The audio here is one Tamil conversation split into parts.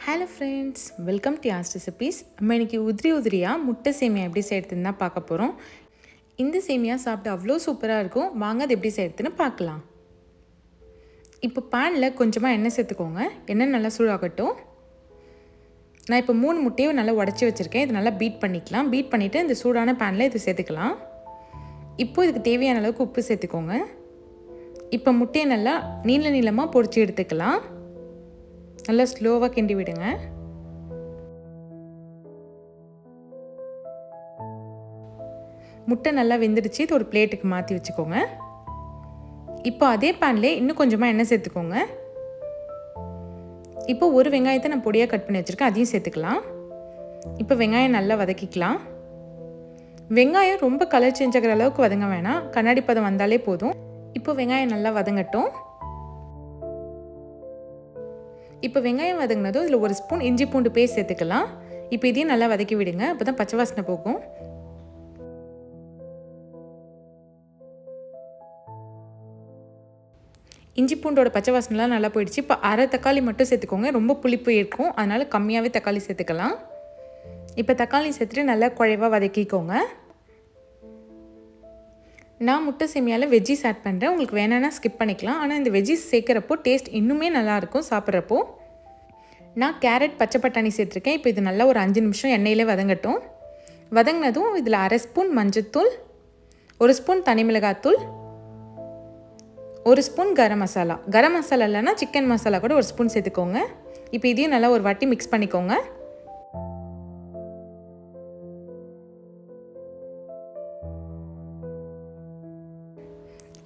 ஹலோ ஃப்ரெண்ட்ஸ், வெல்கம் டு யாஸ் ரெசிபீஸ். நம்ம இன்றைக்கி உதிரியாக முட்டை சேமியா எப்படி செய்கிறதுன்னு தான் பார்க்க போகிறோம். இந்த சேமியா சாப்பிட்டு அவ்வளோ சூப்பராக இருக்கும். வாங்க அது எப்படி செய்கிறதுன்னு பார்க்கலாம். இப்போ பேனில் கொஞ்சமாக எண்ணெய் சேர்த்துக்கோங்க. எண்ணெய் நல்லா சூடாகட்டும். நான் இப்போ 3 முட்டையும் நல்லா உடச்சி வச்சுருக்கேன். இது நல்லா பீட் பண்ணிக்கலாம். பீட் பண்ணிவிட்டு இந்த சூடான பேனில் இது சேர்த்துக்கலாம். இப்போது இதுக்கு தேவையான அளவுக்கு உப்பு சேர்த்துக்கோங்க. இப்போ முட்டையை நல்லா நீளமாக பொரிச்சு எடுத்துக்கலாம். நல்லா ஸ்லோவாக கிண்டி விடுங்க. முட்டை நல்லா வெந்துடுச்சு. இது ஒரு பிளேட்டுக்கு மாற்றி வச்சுக்கோங்க. இப்போ அதே பேன்லேயே இன்னும் கொஞ்சமாக எண்ணெய் சேர்த்துக்கோங்க. இப்போ ஒரு வெங்காயத்தை நான் பொடியாக கட் பண்ணி வச்சுருக்கேன், அதையும் சேர்த்துக்கலாம். இப்போ வெங்காயம் நல்லா வதக்கிக்கலாம். வெங்காயம் ரொம்ப கலர் சேஞ்ச் ஆகிற அளவுக்கு வதங்க வேணாம், கண்ணாடி பதம் வந்தாலே போதும். இப்போ வெங்காயம் நல்லா வதங்கட்டும். இப்போ வெங்காயம் வதங்கினதும் இதில் 1 ஸ்பூன் இஞ்சி பூண்டு பேஸ்ட் சேர்த்துக்கலாம். இப்போ இதையும் நல்லா வதக்கி விடுங்க, அப்போ தான் பச்சை வாசனை போகும். இஞ்சி பூண்டோட பச்சை வாசனைலாம் நல்லா போயிடுச்சு. இப்போ அரை தக்காளி மட்டும் சேர்த்துக்கோங்க. ரொம்ப புளிப்பு இருக்கும், அதனால் கம்மியாகவே தக்காளி சேர்த்துக்கலாம். இப்போ தக்காளி சேர்த்துட்டு நல்லா குழைவாக வதக்கிக்கோங்க. நான் முட்டை சேமியாவில் வெஜ்ஜீஸ் ஆட் பண்ணுறேன். உங்களுக்கு வேணான்னா ஸ்கிப் பண்ணிக்கலாம். ஆனால் இந்த வெஜ்ஜீஸ் சேர்க்குறப்போ டேஸ்ட் இன்னுமே நல்லாயிருக்கும் சாப்பிட்றப்போ. நான் கேரட் பச்சை பட்டாணி சேர்த்துருக்கேன். இப்போ இது நல்லா ஒரு 5 நிமிஷம் எண்ணெயிலே வதங்கட்டும். வதங்கினதும் இதில் அரை ஸ்பூன் மஞ்சத்தூள், 1 ஸ்பூன் தனி மிளகாத்தூள், 1 ஸ்பூன் கரம் மசாலா. கரம் மசாலா இல்லைன்னா சிக்கன் மசாலா கூட 1 ஸ்பூன் சேர்த்துக்கோங்க. இப்போ இதையும் நல்லா ஒரு வாட்டி மிக்ஸ் பண்ணிக்கோங்க.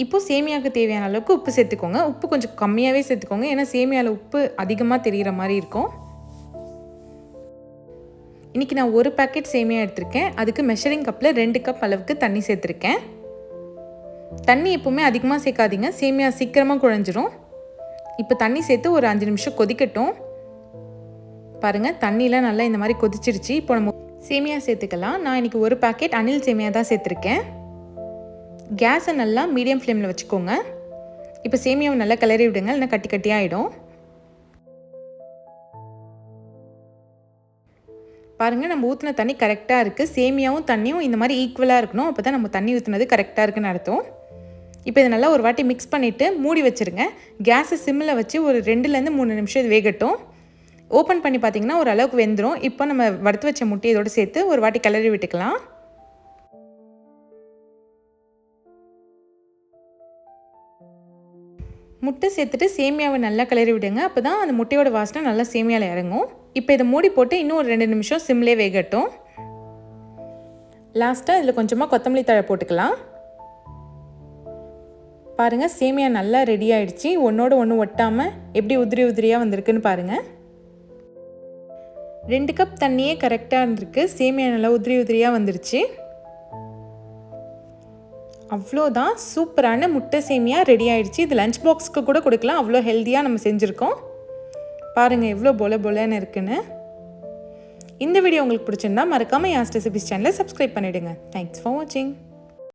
இப்போது சேமியாவுக்கு தேவையான அளவுக்கு உப்பு சேர்த்துக்கோங்க. உப்பு கொஞ்சம் கம்மியாகவே சேர்த்துக்கோங்க, ஏன்னா சேமியாவில் உப்பு அதிகமாக தெரிகிற மாதிரி இருக்கும். இன்றைக்கி நான் 1 பேக்கெட் சேமியா எடுத்திருக்கேன். அதுக்கு மெஷரிங் கப்பில் 2 கப் அளவுக்கு தண்ணி சேர்த்துருக்கேன். தண்ணி எப்போவுமே அதிகமாக சேர்க்காதீங்க, சேமியா சீக்கிரமாக குழஞ்சிரும். இப்போ தண்ணி சேர்த்து ஒரு 5 நிமிஷம் கொதிக்கட்டும். பாருங்கள், தண்ணியெலாம் நல்லா இந்த மாதிரி கொதிச்சிருச்சு. இப்போ நம்ம சேமியா சேர்த்துக்கலாம். நான் இன்றைக்கி 1 பேக்கெட் அணில் சேமியா தான் சேர்த்துருக்கேன். கேஸை நல்லா மீடியம் ஃப்ளேமில் வச்சுக்கோங்க. இப்போ சேமியாவை நல்லா கிளறி விடுங்க, இல்லைன்னா கட்டி கட்டியாக ஆகிடும். பாருங்கள், நம்ம ஊற்றின தண்ணி கரெக்டாக இருக்குது. சேமியாவும் தண்ணியும் இந்த மாதிரி ஈக்குவலாக இருக்கணும், அப்போ தான் நம்ம தண்ணி ஊற்றினது கரெக்டாக இருக்குன்னு அர்த்தம். இப்போ இதை நல்லா ஒரு வாட்டி மிக்ஸ் பண்ணிவிட்டு மூடி வச்சுருங்க. கேஸை சிம்மில் வச்சு ஒரு 2லேருந்து 3 நிமிஷம் இது வேகட்டும். ஓப்பன் பண்ணி பார்த்தீங்கன்னா ஒரு அளவுக்கு வெந்துடும். இப்போ நம்ம வறுத்து வச்ச முட்டையை இதோடு சேர்த்து ஒரு வாட்டி கிளறி விட்டுக்கலாம். முட்டை சேர்த்துட்டு சேமியாவை நல்லா கிளறி விடுங்க, அப்போ தான் அந்த முட்டையோட வாசனை நல்லா சேமியாவில் இறங்கும். இப்போ இதை மூடி போட்டு இன்னும் ஒரு 2 நிமிஷம் சிம்லே வேகட்டும். லாஸ்ட்டாக இதில் கொஞ்சமாக கொத்தமல்லி தழை போட்டுக்கலாம். பாருங்கள், சேமியா நல்லா ரெடி ஆகிடுச்சு. ஒன்றோடு ஒன்று ஒட்டாமல் எப்படி உதிரியாக வந்திருக்குன்னு பாருங்கள். 2 கப் தண்ணியே கரெக்டாக இருந்திருக்கு. சேமியா நல்லா உதிரியாக வந்துருச்சு. அவ்வளோதான், சூப்பரான முட்டை சேமியா ரெடி ஆகிடுச்சு. இது லஞ்ச் பாக்ஸ்க்கு கூட கொடுக்கலாம், அவ்வளோ ஹெல்த்தியாக நம்ம செஞ்சுருக்கோம். பாருங்கள் எவ்வளோ பொலன்னு இருக்குன்னு. இந்த வீடியோ உங்களுக்கு பிடிச்சிருந்தா மறக்காமல் யாஸ் ரெசிபீஸ் சேனலை சப்ஸ்கிரைப் பண்ணிவிடுங்க. தேங்க்ஸ் ஃபார் வாட்சிங்.